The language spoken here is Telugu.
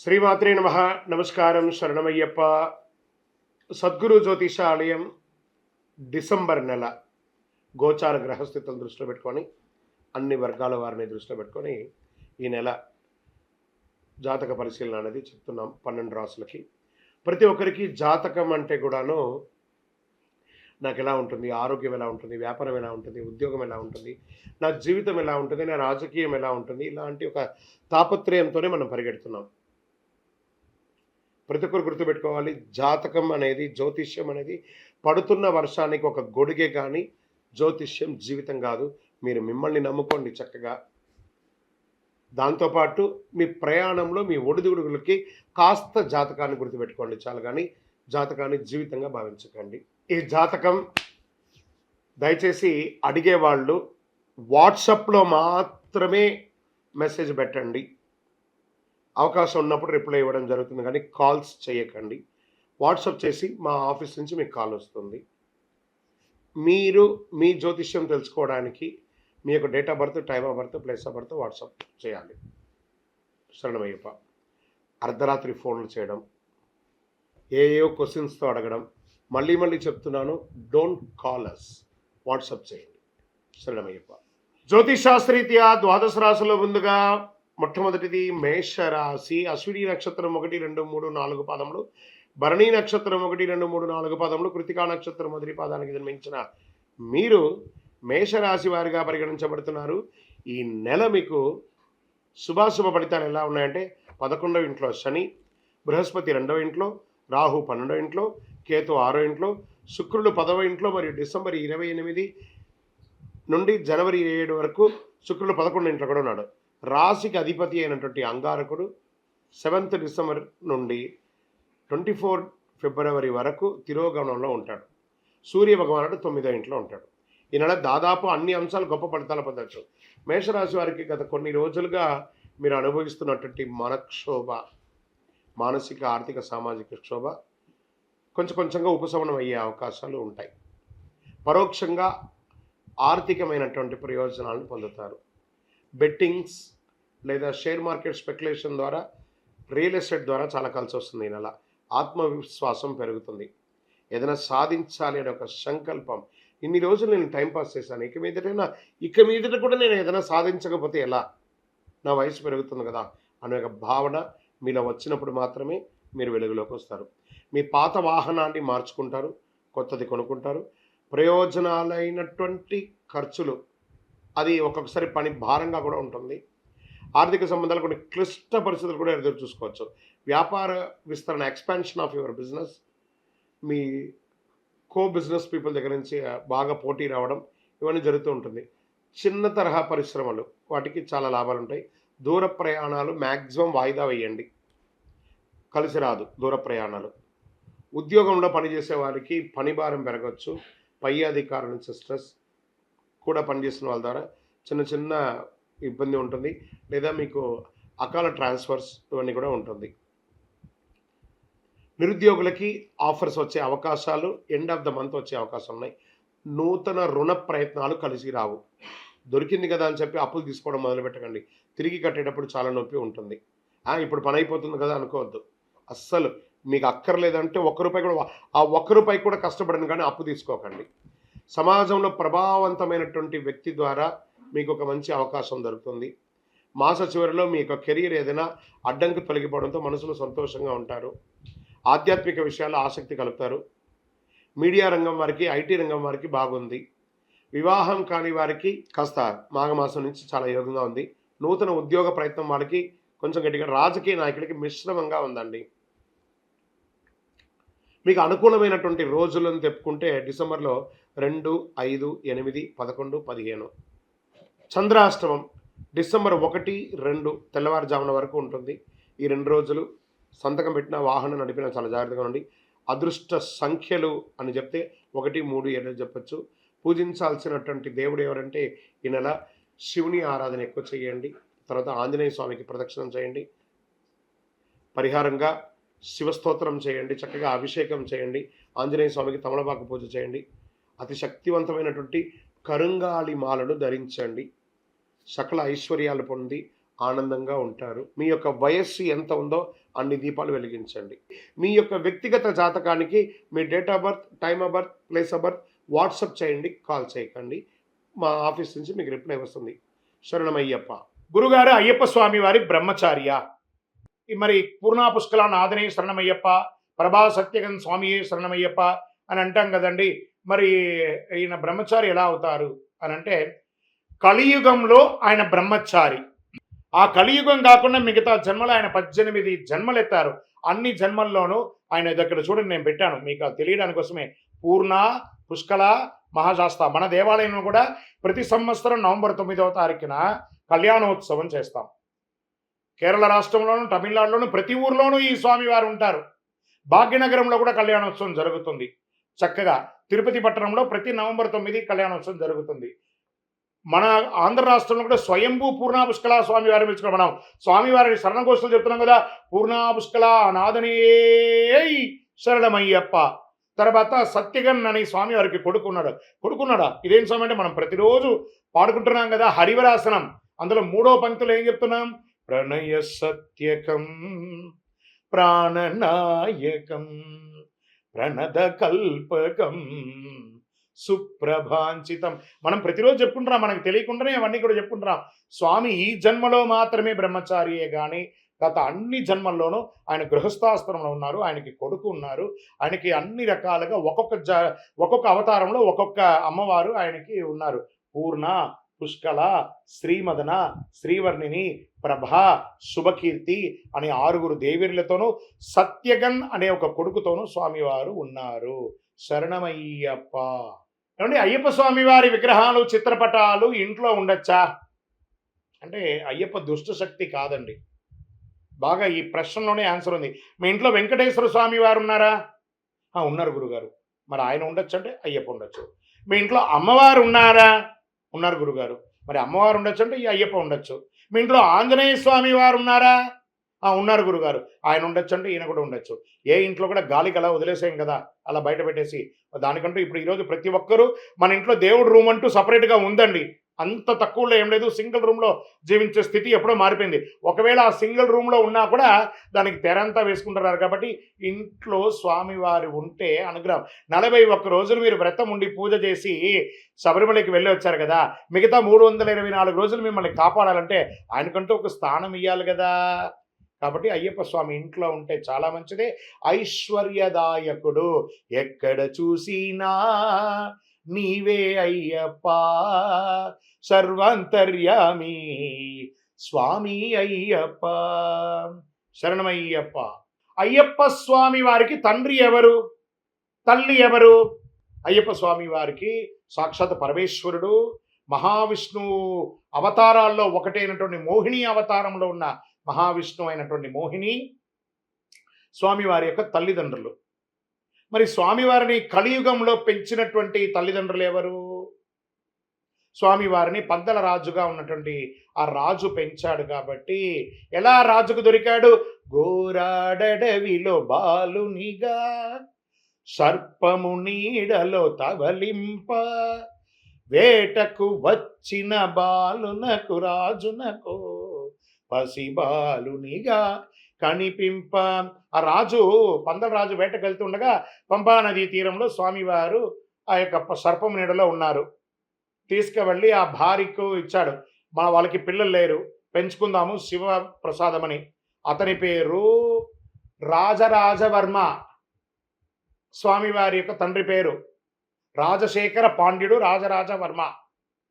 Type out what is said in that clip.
శ్రీమాత్రే నమ. నమస్కారం, శరణమయ్యప్ప. సద్గురు జ్యోతిషాలయం డిసెంబర్ నెల గోచార గ్రహస్థితులను దృష్టిలో పెట్టుకొని అన్ని వర్గాల వారిని దృష్టిలో పెట్టుకొని ఈ నెల జాతక పరిశీలన అనేది చెప్తున్నాం 12 రాసులకి. ప్రతి ఒక్కరికి జాతకం అంటే కూడాను నాకు ఎలా ఉంటుంది, ఆరోగ్యం ఎలా ఉంటుంది, వ్యాపారం ఎలా ఉంటుంది, ఉద్యోగం ఎలా ఉంటుంది, నా జీవితం ఎలా ఉంటుంది, నా రాజకీయం ఎలా ఉంటుంది, ఇలాంటి ఒక తాపత్రయంతోనే మనం పరిగెడుతున్నాం. ప్రతి ఒక్కరు గుర్తుపెట్టుకోవాలి, జాతకం అనేది, జ్యోతిష్యం అనేది పడుతున్న వర్షానికి ఒక గొడుగే కానీ జ్యోతిష్యం జీవితం కాదు. మీరు మిమ్మల్ని నమ్ముకోండి చక్కగా. దాంతోపాటు మీ ప్రయాణంలో మీ ఒడిదుడుగులకి కాస్త జాతకాన్ని గుర్తుపెట్టుకోండి చాలు, కానీ జాతకాన్ని జీవితంగా భావించకండి. ఈ జాతకం దయచేసి అడిగేవాళ్ళు వాట్సాప్లో మాత్రమే మెసేజ్ పెట్టండి. అవకాశం ఉన్నప్పుడు రిప్లై ఇవ్వడం జరుగుతుంది, కానీ కాల్స్ చేయకండి. వాట్సాప్ చేసి మా ఆఫీస్ నుంచి మీకు కాల్ వస్తుంది. మీరు మీ జ్యోతిష్యం తెలుసుకోవడానికి మీ యొక్క date of birth, time of birth, place of birth WhatsApp చేయాలి. శరణమయ్యప్ప. అర్ధరాత్రి ఫోన్లు చేయడం, ఏయో క్వశ్చన్స్తో అడగడం, మళ్ళీ చెప్తున్నాను, డోంట్ కాల్ అస్, వాట్సాప్ చేయండి. శరణమయ్యప్ప. జ్యోతిషాస్త్రరీత్యా ద్వాదశ రాశుల్లో ముందుగా మొట్టమొదటిది మేషరాశి. అశ్విని నక్షత్రం 1, 2, 3, 4 పాదములు, భరణి నక్షత్రం 1, 2, 3, 4 పాదములు, కృతికా నక్షత్రం మొదటి పాదానికి జన్మించిన మీరు మేషరాశి వారిగా పరిగణించబడుతున్నారు. ఈ నెల మీకు శుభాశుభ ఫలితాలు ఎలా ఉన్నాయంటే 11వ ఇంట్లో శని, బృహస్పతి 2వ ఇంట్లో, రాహు 12వ ఇంట్లో, కేతు 6వ ఇంట్లో, శుక్రుడు 10వ ఇంట్లో, మరియు డిసెంబర్ 28 నుండి జనవరి 7 వరకు శుక్రుడు 11వ ఇంట్లో కూడా ఉన్నాడు. రాశికి అధిపతి అయినటువంటి అంగారకుడు 7th డిసెంబర్ నుండి 24 ఫిబ్రవరి వరకు తిరోగమనంలో ఉంటాడు. సూర్య భగవానుడు 9వ ఇంట్లో ఉంటాడు. ఈ నెల దాదాపు అన్ని అంశాలు గొప్ప ఫలితాలు పొందవచ్చు. మేషరాశి వారికి గత కొన్ని రోజులుగా మీరు అనుభవిస్తున్నటువంటి మనక్షోభ, మానసిక, ఆర్థిక, సామాజిక క్షోభ కొంచెంగా ఉపశమనం అయ్యే అవకాశాలు ఉంటాయి. పరోక్షంగా ఆర్థికమైనటువంటి ప్రయోజనాలను పొందుతారు. బెట్టింగ్స్ లేదా షేర్ మార్కెట్ స్పెక్యులేషన్ ద్వారా, రియల్ ఎస్టేట్ ద్వారా చాలా కలిసి వస్తుంది. ఈ నెల ఆత్మవిశ్వాసం పెరుగుతుంది. ఏదైనా సాధించాలి అనే ఒక సంకల్పం, ఇన్ని రోజులు నేను టైంపాస్ చేశాను, ఇక మీదట కూడా నేను ఏదైనా సాధించకపోతే ఎలా, నా వయసు పెరుగుతుంది కదా అనే ఒక భావన మీలో వచ్చినప్పుడు మాత్రమే మీరు వెలుగులోకి వస్తారు. మీ పాత వాహనాన్ని మార్చుకుంటారు, కొత్తది కొనుక్కుంటారు. ప్రయోజనాలైనటువంటి ఖర్చులు, అది ఒక్కొక్కసారి పని భారంగా కూడా ఉంటుంది. ఆర్థిక సంబంధాలు కొన్ని క్లిష్ట పరిస్థితులు కూడా ఎదురు చూసుకోవచ్చు. వ్యాపార విస్తరణ, expansion of your business, me co business people దగ్గర నుంచి బాగా పోటీ రావడం, ఇవన్నీ జరుగుతూ ఉంటుంది. చిన్న తరహా పరిశ్రమలు, వాటికి చాలా లాభాలు ఉంటాయి. దూర ప్రయాణాలు మ్యాక్సిమం వాయిదా వేయండి, కలిసి రాదు దూర ప్రయాణాలు. ఉద్యోగంలో పనిచేసే వారికి పని భారం పెరగవచ్చు. పై అధికారుల నుంచి స్ట్రెస్ కూడా పనిచేస్తున్న వాళ్ళ ద్వారా చిన్న ఇబ్బంది ఉంటుంది, లేదా మీకు అకాల ట్రాన్స్ఫర్స్ ఇవన్నీ కూడా ఉంటుంది. నిరుద్యోగులకి ఆఫర్స్ వచ్చే అవకాశాలు, ఎండ్ ఆఫ్ ద మంత్ వచ్చే అవకాశాలు ఉన్నాయి. నూతన రుణ ప్రయత్నాలు కలిసి రావు. దొరికింది కదా అని చెప్పి అప్పులు తీసుకోవడం మొదలు పెట్టకండి. తిరిగి కట్టేటప్పుడు చాలా నొప్పి ఉంటుంది. ఇప్పుడు పని అయిపోతుంది కదా అనుకోవద్దు. అస్సలు మీకు అక్కర్లేదంటే ₹1 కూడా, ఆ ₹1 కూడా కష్టపడను కానీ అప్పు తీసుకోకండి. సమాజంలో ప్రభావవంతమైనటువంటి వ్యక్తి ద్వారా మీకు ఒక మంచి అవకాశం దొరుకుతుంది. మాస చివరిలో మీ యొక్క కెరీర్ ఏదైనా అడ్డంకి తొలగిపోవడంతో మనసులో సంతోషంగా ఉంటారు. ఆధ్యాత్మిక విషయాల్లో ఆసక్తి కలుపుతారు. మీడియా రంగం వారికి, ఐటీ రంగం వారికి బాగుంది. వివాహం కాని వారికి కాస్త మాఘమాసం నుంచి చాలా యోగంగా ఉంది. నూతన ఉద్యోగ ప్రయత్నం వారికి కొంచెం గట్టిగా, రాజకీయ నాయకుడికి మిశ్రమంగా ఉందండి. మీకు అనుకూలమైనటువంటి రోజులను చెప్పుకుంటే డిసెంబర్లో 2, 5, 8, 11, 15. చంద్రాష్టమం డిసెంబర్ 1, 2 తెల్లవారుజామున వరకు ఉంటుంది. ఈ 2 రోజులు సంతకం పెట్టిన, వాహనం నడిపిన చాలా జాగ్రత్తగా ఉండి. అదృష్ట సంఖ్యలు అని చెప్తే 1, 3, 7 చెప్పచ్చు. పూజించాల్సినటువంటి దేవుడు ఎవరంటే ఈ నెల శివుని ఆరాధన ఎక్కువ చేయండి. తర్వాత ఆంజనేయ స్వామికి ప్రదక్షిణం చేయండి. పరిహారంగా శివస్తోత్రం చేయండి, చక్కగా అభిషేకం చేయండి. ఆంజనేయ స్వామికి తమలపాకు పూజ చేయండి. అతి శక్తివంతమైనటువంటి కరుంగాళి మాలను ధరించండి. సకల ఐశ్వర్యాలు పొంది ఆనందంగా ఉంటారు. మీ యొక్క వయస్సు ఎంత ఉందో అన్ని దీపాలు వెలిగించండి. మీ యొక్క వ్యక్తిగత జాతకానికి మీ date of birth, time of birth, place of birth WhatsApp చేయండి, కాల్ చేయకండి. మా ఆఫీస్ నుంచి మీకు రిప్లై వస్తుంది. శరణమయ్యప్ప. గురుగారు, అయ్యప్ప స్వామి వారి బ్రహ్మచార్య. మరి పూర్ణా పుష్కల నాథనే శరణమయ్యప్ప, ప్రభా సత్యగన్ స్వామియే శరణమయ్యప్ప అని అంటాం కదండి. మరి ఈయన బ్రహ్మచారి ఎలా అవుతారు అని అంటే, కలియుగంలో ఆయన బ్రహ్మచారి. ఆ కలియుగం కాకుండా మిగతా జన్మలు ఆయన 18 జన్మలు ఎత్తారు. అన్ని జన్మల్లోనూ ఆయన దగ్గర చూడండి, నేను పెట్టాను మీకు అది తెలియడానికి కోసమే. పూర్ణ, పుష్కల, మహాశాస్త. మన దేవాలయంలో కూడా ప్రతి సంవత్సరం నవంబర్ 9వ తారీఖున కళ్యాణోత్సవం చేస్తాం. కేరళ రాష్ట్రంలోను, తమిళనాడులోను ప్రతి ఊర్లోనూ ఈ స్వామివారు ఉంటారు. భాగ్యనగరంలో కూడా కళ్యాణోత్సవం జరుగుతుంది చక్కగా. తిరుపతి పట్టణంలో ప్రతి నవంబర్ 9 కళ్యాణోత్సవం జరుగుతుంది. మన ఆంధ్ర రాష్ట్రంలో కూడా స్వయంభూ పూర్ణా పుష్కల స్వామివారిని పిలుచుకోవడం. మనం స్వామివారిని శరణఘోషలు చెప్తున్నాం కదా, పూర్ణా పుష్కల నాదనే శరణమయ్యప్ప. తర్వాత సత్యగన్ అని స్వామివారికి కొడుకున్నాడా ఇదేం స్వామి అంటే, మనం ప్రతిరోజు పాడుకుంటున్నాం కదా హరివరాసనం. అందులో 3వ పంక్తిలో ఏం చెప్తున్నాం? ప్రణయ సత్యకం ప్రాణనాయకం ప్రణద కల్పకం సుప్రభాంచితం. మనం ప్రతిరోజు చెప్పుకుంటున్నాం, మనకు తెలియకుండానే అవన్నీ కూడా చెప్పుకుంటున్నాం. స్వామి ఈ జన్మలో మాత్రమే బ్రహ్మచారియే కానీ గత అన్ని జన్మల్లోనూ ఆయన గృహస్థాశ్రమంలో ఉన్నారు. ఆయనకి కొడుకు ఉన్నారు. ఆయనకి అన్ని రకాలుగా ఒక్కొక్క అవతారంలో ఒక్కొక్క అమ్మవారు ఆయనకి ఉన్నారు. పూర్ణ, పుష్కల, శ్రీమదన, శ్రీవర్ణిని, ప్రభా, శుభకీర్తి అనే 6 దేవీర్లతోనూ సత్యగన్ అనే ఒక కొడుకుతోనూ స్వామివారు ఉన్నారు. శరణమయ్యప్ప. ఏమండి, అయ్యప్ప స్వామి వారి విగ్రహాలు, చిత్రపటాలు ఇంట్లో ఉండొచ్చా అంటే, అయ్యప్ప దుష్ట శక్తి కాదండి. బాగా ఈ ప్రశ్నలోనే ఆన్సర్ ఉంది. మీ ఇంట్లో వెంకటేశ్వర స్వామి వారు ఉన్నారా? ఉన్నారు గురుగారు. మరి ఆయన ఉండొచ్చు అంటే అయ్యప్ప ఉండొచ్చు. మీ ఇంట్లో అమ్మవారు ఉన్నారా? ఉన్నారు గురుగారు. మరి అమ్మవారు ఉండొచ్చు అంటే ఈ అయ్యప్ప ఉండొచ్చు. మీ ఇంట్లో ఆంజనేయ స్వామి వారు ఉన్నారా? ఉన్నారు గురుగారు. ఆయన ఉండొచ్చు అంటే ఈయన కూడా ఉండొచ్చు. ఏ ఇంట్లో కూడా గాలికి అలా వదిలేసాం కదా, అలా బయట పెట్టేసి. దానికంటూ ఇప్పుడు ఈరోజు ప్రతి ఒక్కరూ మన ఇంట్లో దేవుడు రూమ్ అంటూ సపరేట్గా ఉందండి. అంత తక్కువలో ఏం లేదు. సింగిల్ రూమ్లో జీవించే స్థితి ఎప్పుడో మారిపోయింది. ఒకవేళ ఆ సింగిల్ రూమ్లో ఉన్నా కూడా దానికి తెరంతా వేసుకుంటున్నారు. కాబట్టి ఇంట్లో స్వామివారు ఉంటే అనుగ్రహం. 41 రోజులు మీరు వ్రతం ఉండి పూజ చేసి శబరిమలకి వెళ్ళి వచ్చారు కదా, మిగతా 324 రోజులు మిమ్మల్ని కాపాడాలంటే ఆయనకంటూ ఒక స్థానం ఇవ్వాలి కదా. కాబట్టి అయ్యప్ప స్వామి ఇంట్లో ఉంటే చాలా మంచిదే. ఐశ్వర్యదాయకుడు. ఎక్కడ చూసినా నీవే అయ్యప్ప, సర్వాంతర్యామి స్వామి అయ్యప్ప. శరణమయ్యప్ప. అయ్యప్ప స్వామి వారికి తండ్రి ఎవరు, తల్లి ఎవరు? అయ్యప్ప స్వామి వారికి సాక్షాత్ పరమేశ్వరుడు, మహావిష్ణువు అవతారాల్లో ఒకటైనటువంటి మోహిని అవతారంలో ఉన్న మహావిష్ణువు అయినటువంటి మోహిని స్వామివారి యొక్క తల్లిదండ్రులు. మరి స్వామివారిని కలియుగంలో పెంచినటువంటి తల్లిదండ్రులు ఎవరు? స్వామివారిని పందల రాజుగా ఉన్నటువంటి ఆ రాజు పెంచాడు. కాబట్టి ఎలా రాజుకు దొరికాడు? గోరాడవిలో బాలునిగా సర్పము నీడలో తవలింప, వేటకు వచ్చిన బాలునకు రాజునకు పసిబాలునిగా కనిపింప. ఆ రాజు, పందల రాజు వేటకు వెళ్తుండగా పంపా నదీ తీరంలో స్వామివారు ఆ యొక్క సర్పం నీడలో ఉన్నారు. తీసుకువెళ్ళి ఆ భార్యకు ఇచ్చాడు. వాళ్ళకి పిల్లలు లేరు, పెంచుకుందాము శివ ప్రసాదమని. అతని పేరు రాజరాజవర్మ. స్వామివారి యొక్క తండ్రి పేరు రాజశేఖర పాండ్యుడు రాజరాజవర్మ.